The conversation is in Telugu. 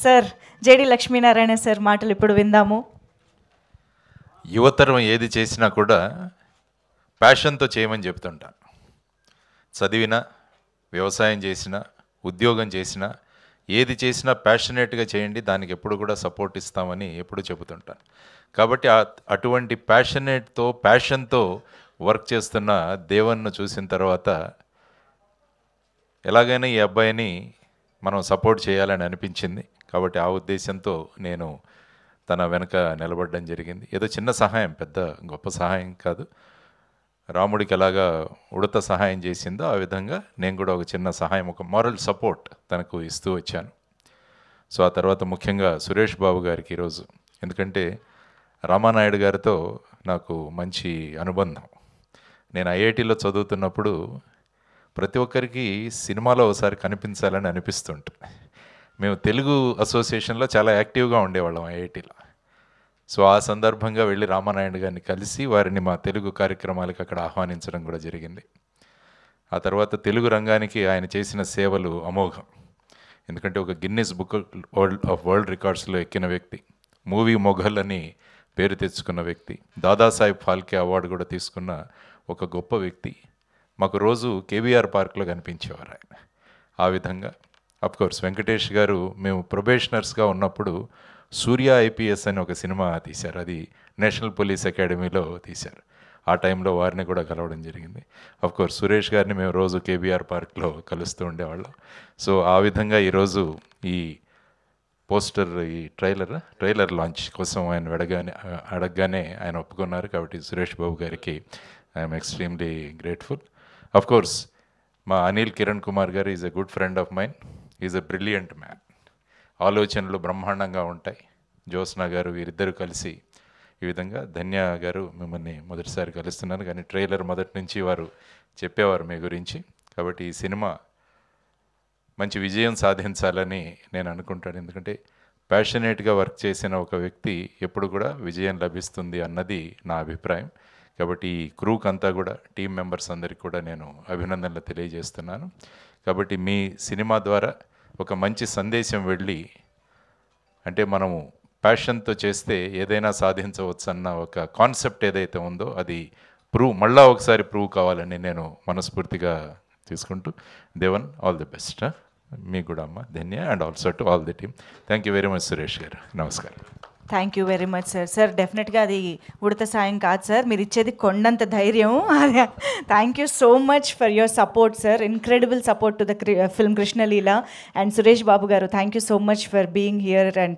సార్ జేడి లక్ష్మీనారాయణ సార్ మాటలు ఇప్పుడు విందాము. యువతరం ఏది చేసినా కూడా ప్యాషన్తో చేయమని చెప్తుంటా. చదివినా, వ్యవసాయం చేసినా, ఉద్యోగం చేసినా, ఏది చేసినా ప్యాషనేట్గా చేయండి, దానికి ఎప్పుడు కూడా సపోర్ట్ ఇస్తామని ఎప్పుడు చెబుతుంటాను. కాబట్టి అటువంటి ప్యాషన్తో వర్క్ చేస్తున్న దేవన్ను చూసిన తర్వాత ఎలాగైనా ఈ అబ్బాయిని మనం సపోర్ట్ చేయాలని అనిపించింది. కాబట్టి ఆ ఉద్దేశంతో నేను తన వెనక నిలబడడం జరిగింది. ఏదో చిన్న సహాయం, పెద్ద గొప్ప సహాయం కాదు. రాముడికి ఎలాగా ఉడత సహాయం చేసిందో ఆ విధంగా నేను కూడా ఒక చిన్న సహాయం, ఒక మారల్ సపోర్ట్ తనకు ఇస్తూ వచ్చాను. సో ఆ తర్వాత ముఖ్యంగా సురేష్ బాబు గారికి ఈరోజు, ఎందుకంటే రామానాయుడు గారితో నాకు మంచి అనుబంధం. నేను ఐఐటీలో చదువుతున్నప్పుడు ప్రతి ఒక్కరికి సినిమాలో ఒకసారి కనిపించాలని అనిపిస్తుంటుంది. మేము తెలుగు అసోసియేషన్లో చాలా యాక్టివ్గా ఉండేవాళ్ళం ఐఐటీలో. సో ఆ సందర్భంగా వెళ్ళి రామానాయుడు గారిని కలిసి వారిని మా తెలుగు కార్యక్రమాలకు అక్కడ ఆహ్వానించడం కూడా జరిగింది. ఆ తర్వాత తెలుగు రంగానికి ఆయన చేసిన సేవలు అమోఘం. ఎందుకంటే ఒక గిన్నిస్ బుక్ ఆఫ్ వరల్డ్ రికార్డ్స్లో ఎక్కిన వ్యక్తి, మూవీ మొఘల్ అని పేరు తెచ్చుకున్న వ్యక్తి, దాదాసాహెబ్ ఫాల్కే అవార్డు కూడా తీసుకున్న ఒక గొప్ప వ్యక్తి. మాకు రోజు కేబీఆర్ పార్క్లో కనిపించేవారు ఆయన. ఆ విధంగా అఫ్కోర్స్ వెంకటేష్ గారు మేము ప్రొబేషనర్స్గా ఉన్నప్పుడు సూర్య ఐపీఎస్ అని ఒక సినిమా తీశారు. అది నేషనల్ పోలీస్ అకాడమీలో తీశారు. ఆ టైంలో వారిని కూడా కలవడం జరిగింది. అఫ్కోర్స్ సురేష్ గారిని మేము రోజు కేబీఆర్ పార్క్లో కలుస్తూ ఉండేవాళ్ళం. సో ఆ విధంగా ఈరోజు ఈ పోస్టర్, ఈ ట్రైలర్ లాంచ్ కోసం ఆయన అడగగానే ఆయన ఒప్పుకున్నారు. కాబట్టి సురేష్ బాబు గారికి ఐఎమ్ ఎక్స్ట్రీమ్లీ గ్రేట్ఫుల్. అఫ్కోర్స్ మా అనిల్ కిరణ్ కుమార్ గారు is a good friend of mine. Is a brilliant man. ఆలోచనలు బ్రహ్మాండంగా ఉంటాయి. జ్యోత్స్న గారు వీరిద్దరూ కలిసి ఈ విధంగా, ధన్య గారు మిమ్మల్ని మొదటిసారి కలుస్తున్నాను, కానీ ట్రైలర్ మొదటి నుంచి వారు చెప్పేవారు మీ గురించి. కాబట్టి ఈ సినిమా మంచి విజయం సాధించాలని నేను అనుకుంటాను. ఎందుకంటే ప్యాషనేట్గా వర్క్ చేసిన ఒక వ్యక్తి ఎప్పుడు కూడా విజయం లభిస్తుంది అన్నది నా అభిప్రాయం. కాబట్టి ఈ క్రూక్ అంతా కూడా, టీం మెంబర్స్ అందరికీ కూడా నేను అభినందనలు తెలియజేస్తున్నాను. కాబట్టి మీ సినిమా ద్వారా ఒక మంచి సందేశం వెళ్ళి, అంటే మనము ప్యాషన్తో చేస్తే ఏదైనా సాధించవచ్చు అన్న ఒక కాన్సెప్ట్ ఏదైతే ఉందో అది మళ్ళా ఒకసారి ప్రూవ్ కావాలని నేను మనస్ఫూర్తిగా తీసుకుంటూ, దేవన్ ఆల్ ది బెస్ట్. మీకు కూడా అమ్మ Dhanya, and also to all the team. Thank you very much Suresh garu. నమస్కారం. Thank you very much sir. Sir డెఫినెట్గా అది ఉడత సాయం కాదు సార్, మీరు ఇచ్చేది కొండంత ధైర్యం. Thank you so much for your support sir, incredible support to the film Krishnaleela. And Suresh Babu garu, thank you so much for being here. And